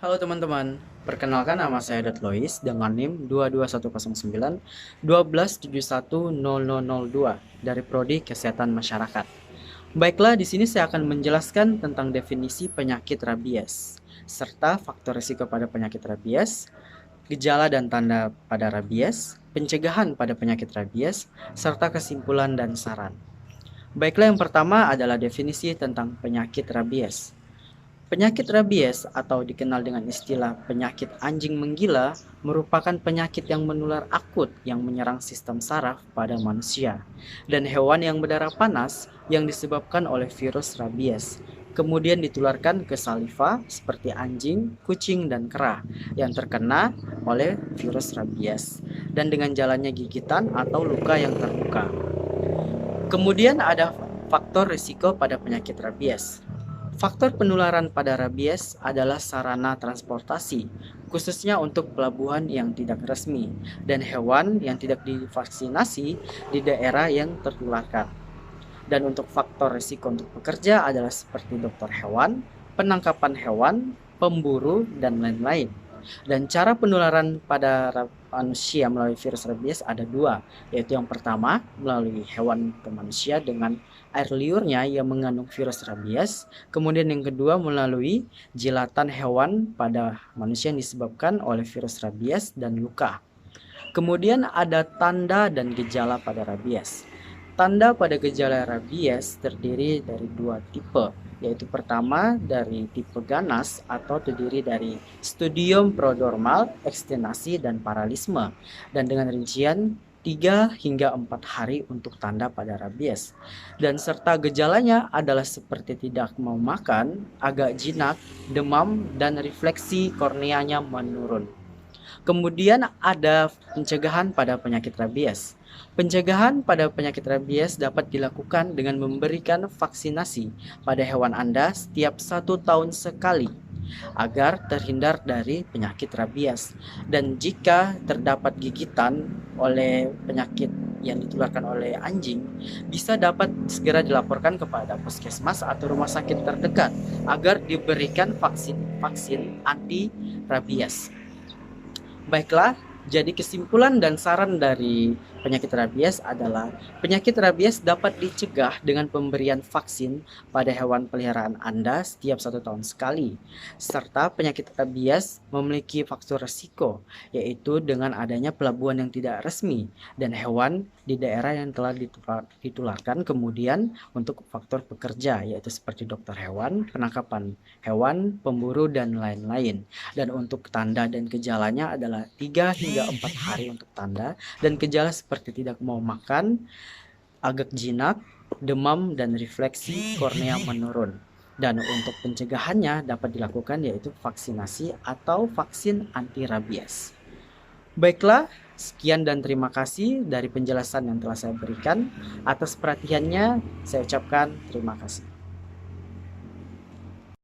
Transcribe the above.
Halo teman-teman, perkenalkan nama saya Lois dengan NIM 22109 127100002 dari Prodi Kesehatan Masyarakat. Baiklah, di sini saya akan menjelaskan tentang definisi penyakit rabies serta faktor risiko pada penyakit rabies, gejala dan tanda pada rabies, pencegahan pada penyakit rabies, serta kesimpulan dan saran. Baiklah, yang pertama adalah definisi tentang penyakit rabies. Penyakit rabies atau dikenal dengan istilah penyakit anjing menggila merupakan penyakit yang menular akut yang menyerang sistem saraf pada manusia dan hewan yang berdarah panas yang disebabkan oleh virus rabies. Kemudian ditularkan ke saliva seperti anjing, kucing, dan kera yang terkena oleh virus rabies dan dengan jalannya gigitan atau luka yang terbuka. Kemudian ada faktor risiko pada penyakit rabies. Faktor penularan pada rabies adalah sarana transportasi, khususnya untuk pelabuhan yang tidak resmi dan hewan yang tidak divaksinasi di daerah yang tertularkan. Dan untuk faktor risiko untuk pekerja adalah seperti dokter hewan, penangkapan hewan, pemburu, dan lain-lain. Dan cara penularan pada manusia melalui virus rabies ada dua, yaitu yang pertama melalui hewan ke manusia dengan air liurnya yang mengandung virus rabies, kemudian yang kedua melalui jilatan hewan pada manusia yang disebabkan oleh virus rabies dan luka. Kemudian ada tanda dan gejala pada rabies. Tanda pada gejala rabies terdiri dari dua tipe, yaitu pertama dari tipe ganas atau terdiri dari studium prodromal, ekstenasi, dan paralisme, dan dengan rincian 3 hingga 4 hari untuk tanda pada rabies. Dan serta gejalanya adalah seperti tidak mau makan, agak jinak, demam, dan refleksi korneanya menurun. Kemudian ada pencegahan pada penyakit rabies. Pencegahan pada penyakit rabies dapat dilakukan dengan memberikan vaksinasi pada hewan Anda setiap 1 tahun sekali agar terhindar dari penyakit rabies. Dan jika terdapat gigitan oleh penyakit yang ditularkan oleh anjing, bisa dapat segera dilaporkan kepada puskesmas atau rumah sakit terdekat agar diberikan vaksin anti rabies. Baiklah, jadi kesimpulan dan saran dari penyakit rabies adalah penyakit rabies dapat dicegah dengan pemberian vaksin pada hewan peliharaan Anda setiap 1 tahun sekali. Serta penyakit rabies memiliki faktor risiko, yaitu dengan adanya pelabuhan yang tidak resmi dan hewan di daerah yang telah ditularkan. Kemudian untuk faktor pekerja, yaitu seperti dokter hewan, penangkapan hewan, pemburu, dan lain-lain. Dan untuk tanda dan gejalanya adalah 3 hingga 4 hari untuk tanda dan gejala seperti tidak mau makan, agak jinak, demam, dan refleksi kornea menurun. Dan untuk pencegahannya dapat dilakukan yaitu vaksinasi atau vaksin anti rabies. Baiklah, sekian dan terima kasih dari penjelasan yang telah saya berikan. Atas perhatiannya, saya ucapkan terima kasih.